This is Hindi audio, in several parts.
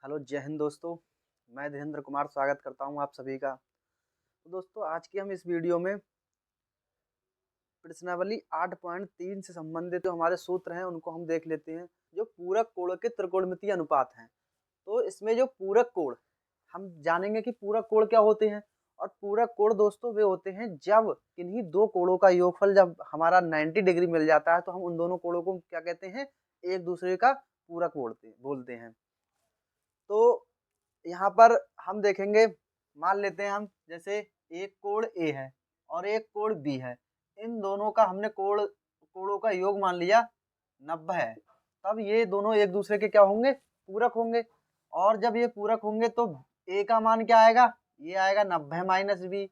हेलो जय हिंद दोस्तों। मैं धीरेन्द्र कुमार स्वागत करता हूं आप सभी का। तो दोस्तों आज की हम इस वीडियो में प्रश्नावली 8.3 से संबंधित जो हमारे सूत्र हैं उनको हम देख लेते हैं, जो पूरक कोण के त्रिकोणमितीय अनुपात हैं। तो इसमें जो पूरक कोण हम जानेंगे कि पूरक कोण क्या होते हैं। और पूरक कोण दोस्तों वे होते हैं जब किन्हीं दो कोणों का योगफल जब हमारा 90 डिग्री मिल जाता है तो हम उन दोनों कोणों को क्या कहते हैं, एक दूसरे का पूरक बोलते हैं। तो यहाँ पर हम देखेंगे, मान लेते हैं हम जैसे एक कोण ए है और एक कोण बी है। इन दोनों का हमने कोणों का योग मान लिया 90 है। तब ये दोनों एक दूसरे के क्या होंगे, पूरक होंगे। और जब ये पूरक होंगे तो ए का मान क्या आएगा, ये आएगा 90 माइनस बी।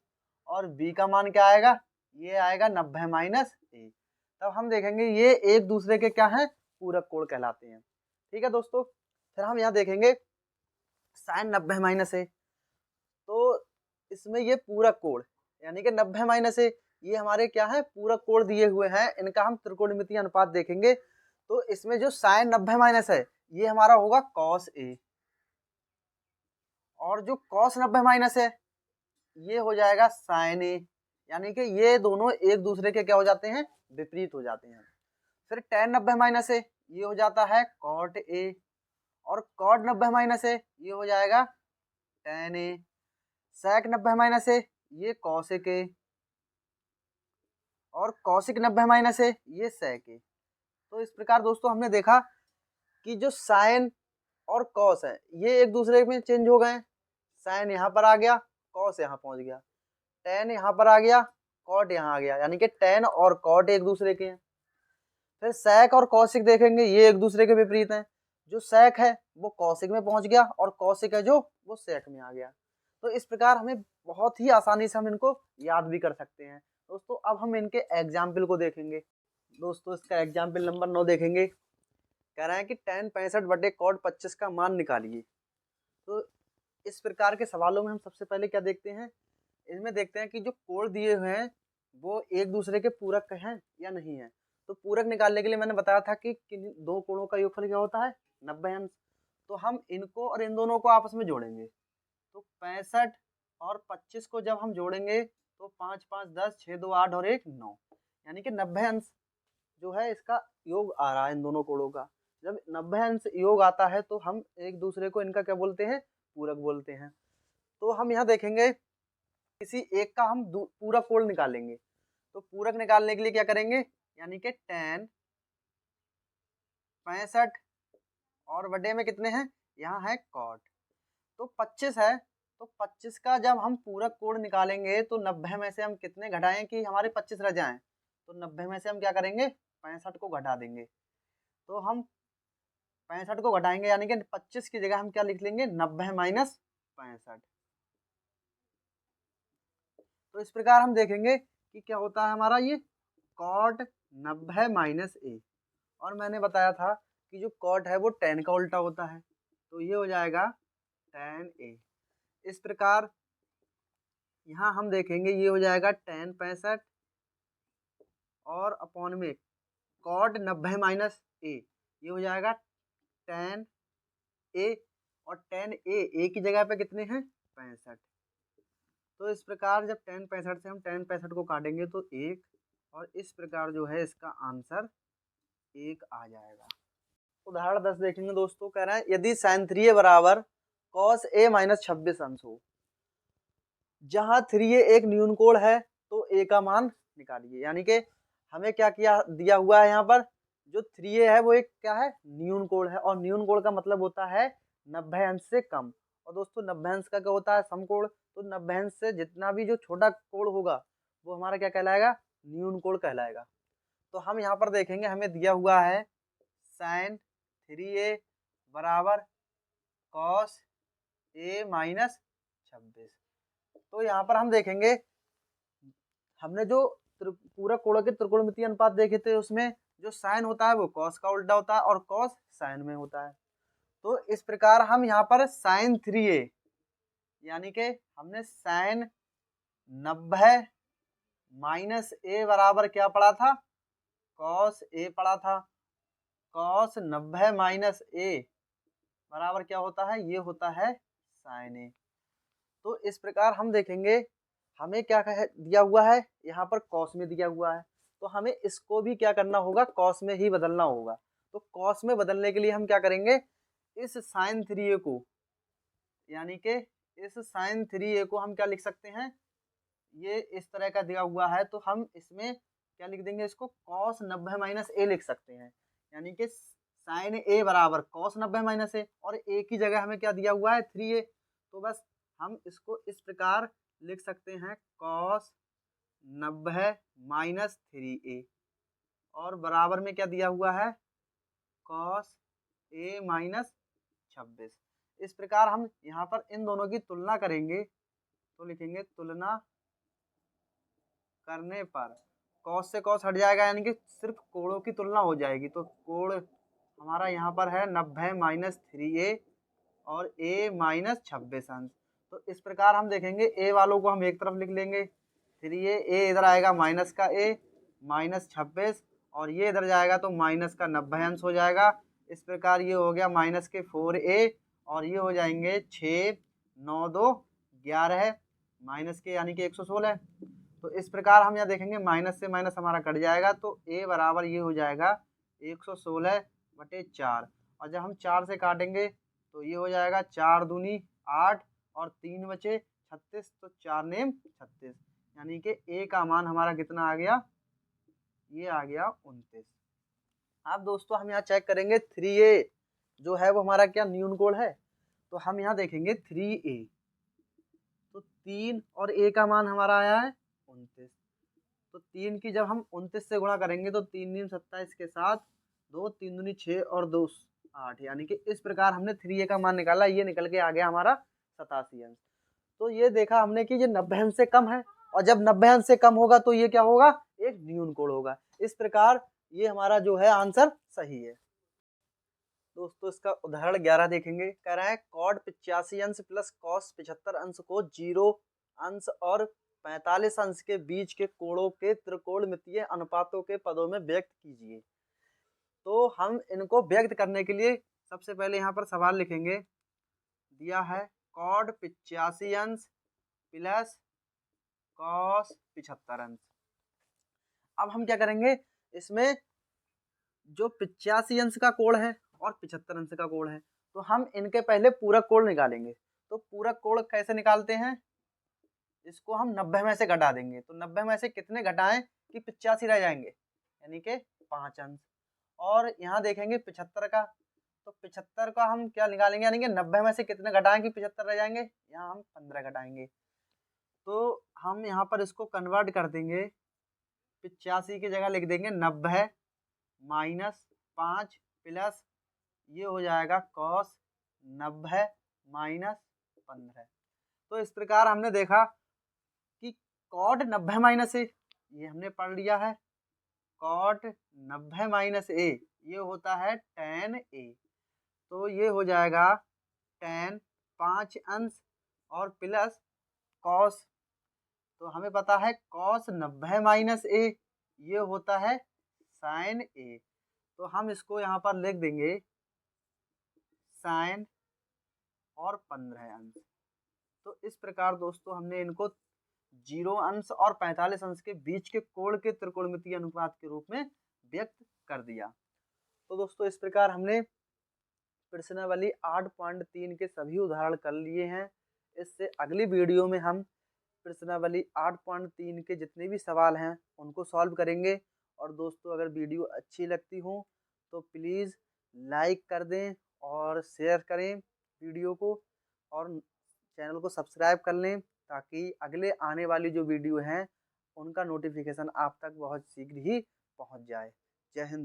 और बी का मान क्या आएगा, ये आएगा 90 माइनस ए। तब हम देखेंगे ये एक दूसरे के क्या हैं, पूरक कोण कहलाते हैं। ठीक है दोस्तों, फिर हम यहाँ देखेंगे साइन 90 माइनस ए। तो इसमें ये पूरक कोण यानी कि 90 माइनस ए, ये हमारे क्या है, पूरक कोण दिए हुए हैं। इनका हम त्रिकोणमितीय अनुपात देखेंगे। तो इसमें जो साइन 90 माइनस है ये हमारा होगा कॉस ए, और जो कॉस 90 माइनस है ये हो जाएगा साइन ए। यानी कि ये दोनों एक दूसरे के क्या हो जाते हैं, विपरीत हो जाते हैं। फिर tan 90 माइनस ए ये हो जाता है कॉट ए, और कॉट 90 माइनस ए ये हो जाएगा tan ए। sec 90 माइनस ए ये कॉसिक ए, और कॉसिक 90 माइनस ए ये sec ए। तो इस प्रकार दोस्तों हमने देखा कि जो साइन और कॉस है ये एक दूसरे में चेंज हो गए। साइन यहाँ पर आ गया, कॉस यहाँ पहुंच गया, tan यहाँ पर आ गया, कॉट यहाँ आ गया, यानी कि tan और कॉट एक दूसरे के हैं। फिर sec और कॉसिक देखेंगे, ये एक दूसरे के विपरीत हैं। जो sec है वो कॉसिक में पहुंच गया, और कॉसिक है जो वो sec में आ गया। तो इस प्रकार हमें बहुत ही आसानी से हम इनको याद भी कर सकते हैं। दोस्तों अब हम इनके एग्जाम्पल को देखेंगे। दोस्तों इसका एग्जाम्पल नंबर 9 देखेंगे। कह रहे हैं कि tan 65 बटे cot 25 का मान निकालिए। तो इस प्रकार के सवालों में हम सबसे पहले क्या देखते हैं, इनमें देखते हैं कि जो कोण दिए हुए हैं वो एक दूसरे के पूरक हैं या नहीं है। तो पूरक निकालने के लिए मैंने बताया था कि किन दो कोणों का योगफल क्या होता है, 90 अंश। तो हम इनको और इन दोनों को आपस में जोड़ेंगे। तो 65 और 25 को जब हम जोड़ेंगे तो 5 5 10 6 2 8 और 1 9, यानी कि 90 अंश जो है इसका योग आ रहा है इन दोनों कोणों का। जब 90 अंश योग आता है तो हम एक दूसरे को इनका क्या बोलते हैं, पूरक बोलते हैं। तो हम यहाँ देखेंगे किसी एक का हम पूरक कोण निकालेंगे। तो पूरक निकालने के लिए क्या करेंगे, यानी कि tan 65 और बटे में कितने हैं, यहाँ है cot, तो 25 है। तो 25 का जब हम पूरक कोण निकालेंगे तो 90 में से हम कितने घटाएं कि हमारे 25 रह जाएं। तो 90 में से हम क्या करेंगे, 65 को घटा देंगे। तो हम 65 को घटाएंगे यानी कि 25 की जगह हम क्या लिख लेंगे, 90 माइनस 65। तो इस प्रकार हम देखेंगे कि क्या होता है हमारा ये cot 90 माइनस ए। और मैंने बताया था कि जो cot है वो tan का उल्टा होता है, तो ये हो जाएगा tan ए। इस प्रकार यहाँ हम देखेंगे ये हो जाएगा tan 65 और अपॉन में cot 90 माइनस ए, ये हो जाएगा tan ए, और tan ए की जगह पे कितने हैं, 65। तो इस प्रकार जब tan 65 से हम tan 65 को काटेंगे तो 1, और इस प्रकार जो है इसका आंसर 1 आ जाएगा। उदाहरण 10 देखेंगे दोस्तों। कह रहे हैं यदि sin 3a बराबर cos a माइनस 26 अंश हो, जहाँ 3a एक न्यून कोण है तो a का मान निकालिए। यानी कि हमें क्या किया दिया हुआ है, यहाँ पर जो 3a है वो एक क्या है, न्यून कोण है। और न्यून कोण का मतलब होता है 90 अंश से कम। और दोस्तों 90 अंश का क्या होता है, समकोण। तो 90 अंश से जितना भी जो छोटा कोण होगा वो हमारा क्या कहलाएगा, न्यून कोण कहलाएगा। तो हम यहाँ पर देखेंगे हमें दिया हुआ है sin 3a बराबर cos a माइनस 26। तो यहाँ पर हम देखेंगे हमने जो पूरक कोणों के त्रिकोणमितीय अनुपात देखे थे उसमें जो साइन होता है वो कॉस का उल्टा होता है, और कॉस साइन में होता है। तो इस प्रकार हम यहाँ पर sin 3a यानी कि हमने sin 90 माइनस ए बराबर क्या पढ़ा था, cos a पढ़ा था। cos 90 माइनस ए बराबर क्या होता है, ये होता है साइन ए। तो इस प्रकार हम देखेंगे हमें क्या दिया हुआ है, यहाँ पर कॉस में दिया हुआ है, तो हमें इसको भी क्या करना होगा, कॉस में ही बदलना होगा। तो कॉस में बदलने के लिए हम क्या करेंगे, इस साइन 3a को, यानी कि इस साइन 3a को हम क्या लिख सकते हैं, ये इस तरह का दिया हुआ है तो हम इसमें क्या लिख देंगे, इसको कॉस 90 माइनस ए लिख सकते हैं। यानी कि साइन ए बराबर कॉस 90 माइनस ए, और ए की जगह हमें क्या दिया हुआ है 3a, तो बस हम इसको इस प्रकार लिख सकते हैं कॉस 90 माइनस 3a, और बराबर में क्या दिया हुआ है कॉस ए माइनस 26। इस प्रकार हम यहाँ पर इन दोनों की तुलना करेंगे तो लिखेंगे तुलना करने पर कॉस से कॉस हट जाएगा, यानी कि सिर्फ कोणों की तुलना हो जाएगी। तो कोण हमारा यहाँ पर है 90 माइनस 3a और a माइनस 26 अंश। तो इस प्रकार हम देखेंगे a वालों को हम एक तरफ लिख लेंगे, 3a, a इधर आएगा माइनस का a माइनस 26, और ये इधर जाएगा तो माइनस का 90 अंश हो जाएगा। इस प्रकार ये हो गया माइनस के 4a, और ये हो जाएंगे 6, 9, 2, 11 माइनस के यानी कि 116। तो इस प्रकार हम यहाँ देखेंगे माइनस से माइनस हमारा कट जाएगा, तो a बराबर ये हो जाएगा 116/4, और जब हम 4 से काटेंगे तो ये हो जाएगा 4 दूनी 8 और 3 बचे 36, तो 4 नेम 36, यानी कि a का मान हमारा कितना आ गया, ये आ गया 29। अब दोस्तों हम यहाँ चेक करेंगे 3a जो है वो हमारा क्या न्यून कोड है, तो हम यहाँ देखेंगे 3a, तो 3 और a का मान हमारा आया है 29। तो 3 की जब हम 29 से गुणा करेंगे तो 3 दूनी 27 के साथ 2, 3 दूनी 6 और 2 8, यानी कि इस प्रकार हमने 3a का मान निकाला, ये निकल के आ गया हमारा 87 अंश। तो ये देखा हमने कि ये 90 अंश से कम है, और जब 90 अंश से कम होगा तो ये क्या होगा, एक न्यून कोड होगा। इस प्रकार ये हमारा जो है आंसर सही है। दोस्तों इसका उदाहरण 11 देखेंगे, कह रहा है कॉड 85 अंश प्लस कॉस 75 अंश को 0 अंश और 45 अंश के बीच के कोणों के त्रिकोणमितीय अनुपातों के पदों में व्यक्त कीजिए। तो हम इनको व्यक्त करने के लिए सबसे पहले यहाँ पर सवाल लिखेंगे, दिया है कॉड 85 अंश प्लस कॉस 75 अंश। अब हम क्या करेंगे, इसमें जो 85 अंश का कोण है और 75 अंश का कोण है, तो हम इनके पहले पूरक कोण निकालेंगे। तो पूरक कोण कैसे निकालते हैं, इसको हम 90 में से घटा देंगे, तो 90 में से कितने घटाएं कि 85 रह जाएंगे, यानी कि 5 अंश। और यहाँ देखेंगे 75 का, तो 75 का हम क्या निकालेंगे, यानी कि 90 में से कितने घटाएं कि 75 रह जाएंगे, यहाँ हम 15 घटाएंगे। तो हम यहाँ पर इसको कन्वर्ट कर देंगे, 85 की जगह लिख देंगे 90 माइनस 5 प्लस ये हो जाएगा कॉस 90 माइनस 15। तो इस प्रकार हमने देखा कि कॉट 90 माइनस ए, ये हमने पढ़ लिया है, कॉट 90 माइनस ए ये होता है tan ए, तो ये हो जाएगा tan 5 अंश और प्लस कॉस, तो हमें पता है कॉस 90 माइनस ए ये होता है साइन ए, तो हम इसको यहाँ पर लिख देंगे साइन और 15 अंश। तो इस प्रकार दोस्तों हमने इनको 0 अंश और 45 अंश के बीच के कोण के त्रिकोणमितीय अनुपात के रूप में व्यक्त कर दिया। तो दोस्तों इस प्रकार हमने प्रश्नावली 8.3 के सभी उदाहरण कर लिए हैं। इससे अगली वीडियो में हम प्रश्नावली 8.3 के जितने भी सवाल हैं उनको सॉल्व करेंगे। और दोस्तों अगर वीडियो अच्छी लगती हो तो प्लीज़ लाइक कर दें और शेयर करें वीडियो को, और चैनल को सब्सक्राइब कर लें ताकि अगले आने वाली जो वीडियो हैं उनका नोटिफिकेशन आप तक बहुत शीघ्र ही पहुंच जाए। जय हिंद।